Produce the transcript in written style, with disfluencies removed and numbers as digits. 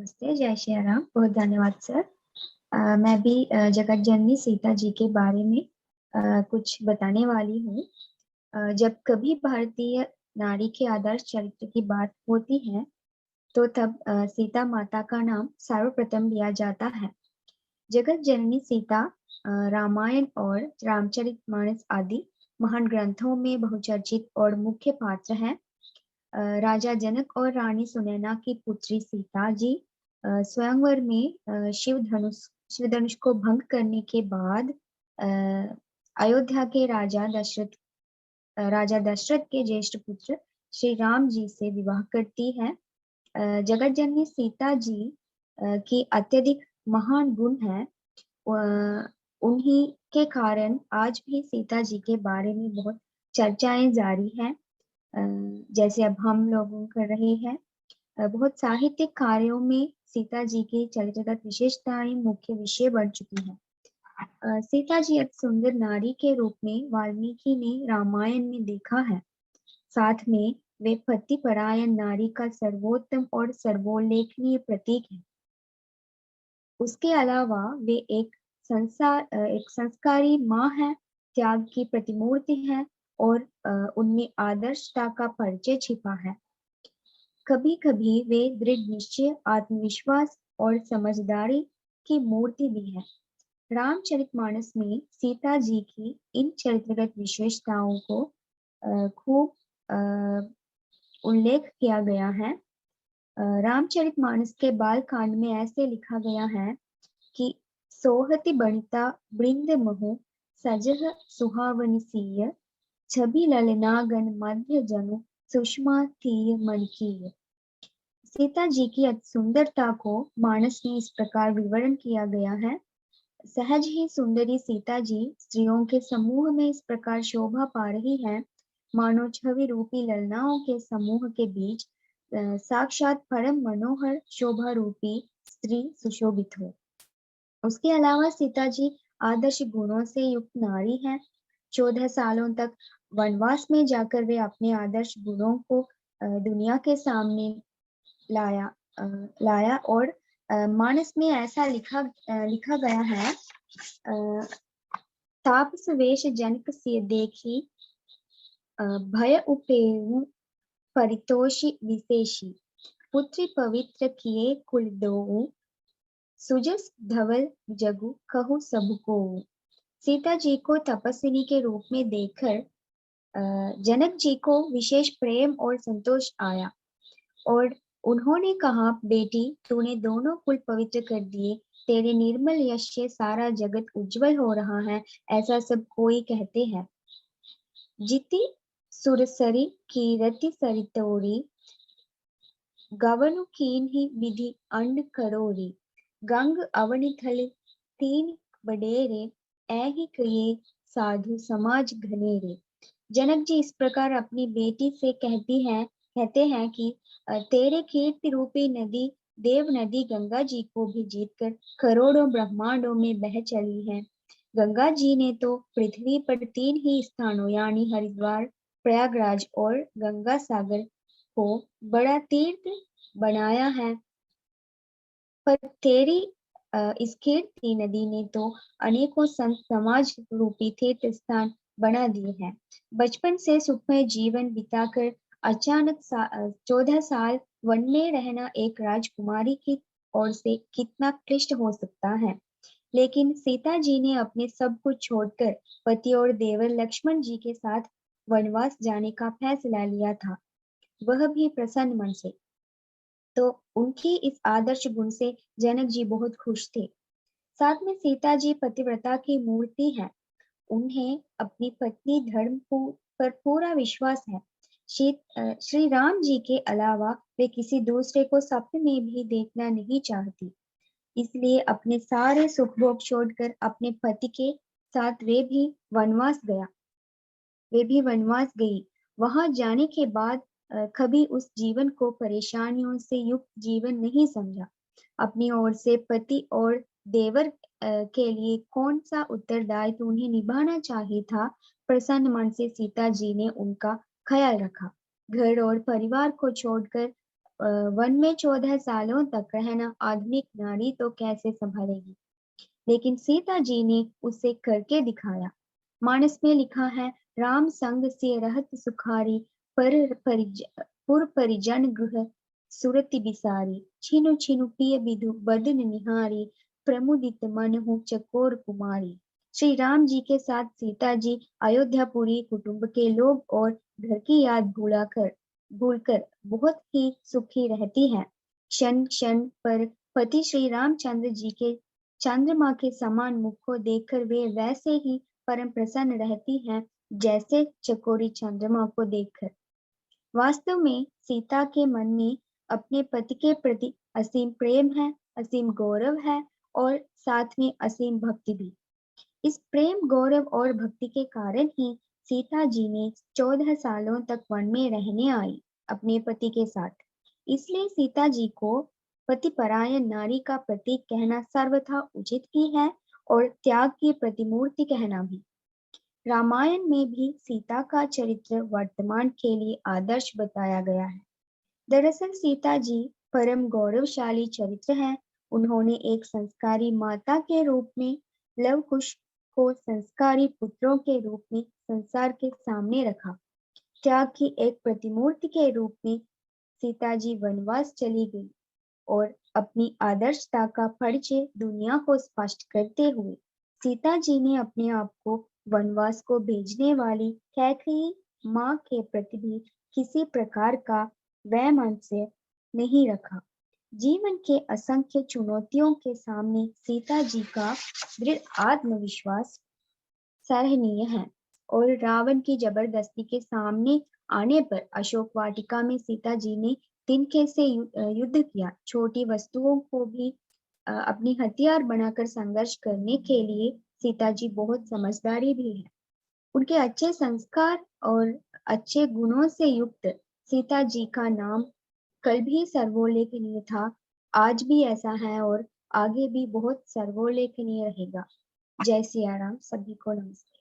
नमस्ते, जय श्री राम। बहुत धन्यवाद सर। मैं भी जगत जननी सीता जी के बारे में कुछ बताने वाली हूँ। जब कभी भारतीय नारी के आदर्श चरित्र की बात होती है, तो तब सीता माता का नाम सर्वप्रथम लिया जाता है। जगत जननी सीता रामायण और रामचरितमानस आदि महान ग्रंथों में बहुचर्चित और मुख्य पात्र है। राजा जनक और रानी सुनैना की पुत्री सीता जी स्वयंवर में शिव धनुष को भंग करने के बाद अयोध्या के राजा दशरथ के ज्येष्ठ पुत्र श्री राम जी से विवाह करती है। जगत जननी सीता जी की अत्यधिक महान गुण है। उन्हीं के कारण आज भी सीता जी के बारे में बहुत चर्चाएं जारी हैं। जैसे अब हम लोग कर रहे हैं। बहुत साहित्यिक कार्यों में सीता जी की चरित्रगत विशेषताएं मुख्य विषय बन चुकी है। सीता जी एक सुंदर नारी के रूप में वाल्मीकि ने रामायण में देखा है। साथ में वे पति परायण नारी का सर्वोत्तम और सर्वोल्लेखनीय प्रतीक है। उसके अलावा वे एक संस्कारी माँ है, त्याग की प्रतिमूर्ति है और उनमें आदर्शता का परिचय छिपा है। कभी कभी वे दृढ़ निश्चय, आत्मविश्वास और समझदारी की मूर्ति भी है। रामचरितमानस में सीता जी की इन चरित्रगत विशेषताओं को खूब उल्लेख किया गया है। रामचरितमानस के बाल कांड में ऐसे लिखा गया है कि सोहति बनिता बृंद महु सजह सुहावनी सीय छवि ललनागन मध्य जनु सुषमा थीय मनकीय। सीता जी की अति सुंदरता को मानस में इस प्रकार विवरण किया गया है। सहज ही सुंदरी सीता जी स्त्रियों के समूह में इस प्रकार शोभा पा रही है, मानो छवि रूपी ललनाओं के समूह के बीच साक्षात परम मनोहर शोभा रूपी स्त्री सुशोभित हो। उसके अलावा सीता जी आदर्श गुणों से युक्त नारी है। 14 सालों तक वनवास में जाकर वे अपने आदर्श गुणों को दुनिया के सामने लाया और मानस में ऐसा लिखा गया है। तापस वेश जनक से देखी भय उपेऊ परितोषी विशेषी पुत्री पवित्र किए कुल दो सुजस धवल जगु कहु सबको। सीता जी को तपस्विनी के रूप में देखकर जनक जी को विशेष प्रेम और संतोष आया और उन्होंने कहा, बेटी तूने दोनों कुल पवित्र कर दिए, तेरे निर्मल यश से सारा जगत उज्जवल हो रहा है, ऐसा सब कोई कहते हैं। जिति सुरसरी कीरति सरितोरी गवनु कीन ही विधि अंड करोरी गंग अवनिथल तीन बडेरे ऐहि कये साधु समाज घनेरे। जनक जी इस प्रकार अपनी बेटी से कहते हैं कि तेरे कीर्ति रूपी नदी देव नदी गंगा जी को भी जीतकर करोड़ों ब्रह्मांडों में बह चली है। गंगा जी ने तो पृथ्वी पर 3 ही स्थानों यानी हरिद्वार, प्रयागराज और गंगा सागर को बड़ा तीर्थ बनाया है, पर तेरी इस कीर्ति नदी ने तो अनेकों संत समाज रूपी तीर्थ स्थान बना दिए हैं। बचपन से सुखमय जीवन बिताकर अचानक 14 साल वन में रहना एक राजकुमारी की ओर से कितना क्लिष्ट हो सकता है, लेकिन सीता जी ने अपने सब कुछ छोड़कर पति और देवर लक्ष्मण जी के साथ वनवास जाने का फैसला लिया था, वह भी प्रसन्न मन से। तो उनकी इस आदर्श गुण से जनक जी बहुत खुश थे। साथ में सीता जी पतिव्रता की मूर्ति है। उन्हें अपनी पत्नी धर्म पर पूरा विश्वास है। श्री राम जी के अलावा वे किसी दूसरे को सपने में भी देखना नहीं चाहती, इसलिए अपने सारे सुख भोग छोड़कर अपने पति के साथ वे भी वनवास गई। वहां जाने के बाद कभी उस जीवन को परेशानियों से युक्त जीवन नहीं समझा। अपनी ओर से पति और देवर के लिए कौन सा उत्तरदायित्व उन्हें निभाना चाहिए था, प्रसन्न मन से सीता जी ने उनका ख्याल रखा। घर और परिवार को छोड़कर वन में 14 सालों तक रहना आधुनिक नारी तो कैसे संभालेगी, लेकिन सीता जी ने उसे करके दिखाया। मानस में लिखा है, राम संग से रहत सुखारी, पुर परिजन गृह सुरति बिसारी, छिनु छिनु पिय बिधु बदन निहारी, प्रमुदित मन हूँ चकोर कुमारी। श्री राम जी के साथ सीता जी अयोध्यापुरी कुटुंब के लोग और घर की याद भूलकर बहुत ही सुखी रहती है। क्षण क्षण पर पति श्री रामचंद्र जी के चंद्रमा के समान मुख को देखकर वे वैसे ही परम प्रसन्न रहती हैं जैसे चकोरी चंद्रमा को देखकर। वास्तव में सीता के मन में अपने पति के प्रति असीम प्रेम है, असीम गौरव है और साथ में असीम भक्ति भी। इस प्रेम, गौरव और भक्ति के कारण ही सीता जी ने 14 सालों तक वन में रहने आई अपने पति के साथ। इसलिए सीता जी को पतिपरायण नारी का प्रतीक कहना सर्वथा उचित ही है और त्याग की प्रतिमूर्ति कहना भी। रामायण में भी सीता का चरित्र वर्तमान के लिए आदर्श बताया गया है। दरअसल सीता जी परम गौरवशाली चरित्र हैं। उन्होंने एक संस्कारी माता के रूप में लव कुश को संस्कारी पुत्रों के रूप में संसार के सामने रखा। त्याग की एक प्रतिमूर्ति के रूप में सीता जी वनवास चली गई और अपनी आदर्शता का परिचय दुनिया को स्पष्ट करते हुए सीता जी ने अपने आप को वनवास को भेजने वाली कैकेयी माँ के प्रति भी किसी प्रकार का वैमनस्य नहीं रखा। जीवन के असंख्य चुनौतियों के सामने सीता जी का दृढ़ आत्मविश्वास सराहनीय है और रावण की जबरदस्ती के सामने आने पर अशोक वाटिका में सीता जी ने तिनके से युद्ध किया। छोटी वस्तुओं को भी अपनी हथियार बनाकर संघर्ष करने के लिए सीता जी बहुत समझदारी भी है। उनके अच्छे संस्कार और अच्छे गुणों से युक्त सीता जी का नाम कल भी सर्वोल्लेखनीय था, आज भी ऐसा है और आगे भी बहुत सर्वोल्लेखनीय रहेगा। जय सिया राम। सभी को नमस्ते।